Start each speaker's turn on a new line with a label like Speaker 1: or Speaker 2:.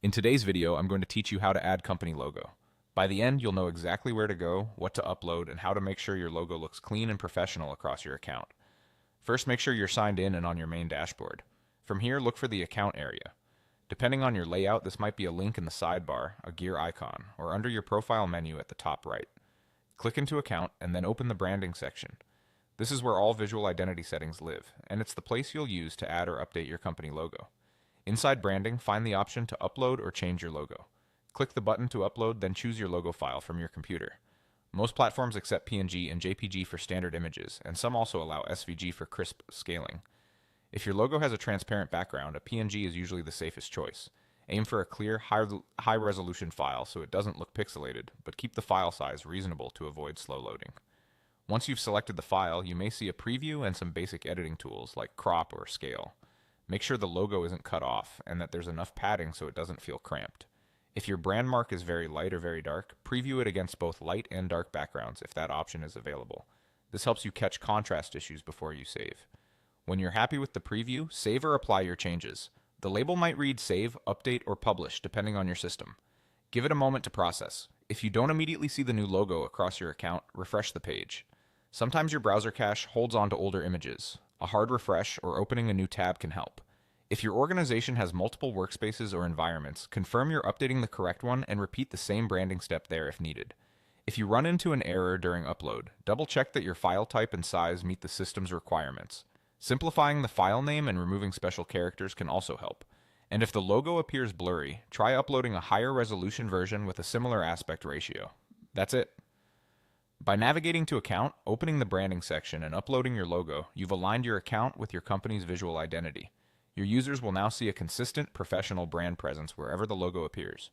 Speaker 1: In today's video, I'm going to teach you how to add company logo. By the end, you'll know exactly where to go, what to upload, and how to make sure your logo looks clean and professional across your account. First, make sure you're signed in and on your main dashboard. From here, look for the account area. Depending on your layout, this might be a link in the sidebar, a gear icon, or under your profile menu at the top right. Click into Account and then open the Branding section. This is where all visual identity settings live, and it's the place you'll use to add or update your company logo. Inside Branding, find the option to upload or change your logo. Click the button to upload, then choose your logo file from your computer. Most platforms accept PNG and JPG for standard images, and some also allow SVG for crisp scaling. If your logo has a transparent background, a PNG is usually the safest choice. Aim for a clear, high-resolution file so it doesn't look pixelated, but keep the file size reasonable to avoid slow loading. Once you've selected the file, you may see a preview and some basic editing tools like crop or scale. Make sure the logo isn't cut off and that there's enough padding so it doesn't feel cramped. If your brand mark is very light or very dark, preview it against both light and dark backgrounds if that option is available. This helps you catch contrast issues before you save. When you're happy with the preview, save or apply your changes. The label might read Save, Update, or Publish depending on your system. Give it a moment to process. If you don't immediately see the new logo across your account, refresh the page. Sometimes your browser cache holds on to older images. A hard refresh or opening a new tab can help. If your organization has multiple workspaces or environments, confirm you're updating the correct one and repeat the same branding step there if needed. If you run into an error during upload, double-check that your file type and size meet the system's requirements. Simplifying the file name and removing special characters can also help. And if the logo appears blurry, try uploading a higher resolution version with a similar aspect ratio. That's it. By navigating to Account, opening the Branding section, and uploading your logo, you've aligned your account with your company's visual identity. Your users will now see a consistent, professional brand presence wherever the logo appears.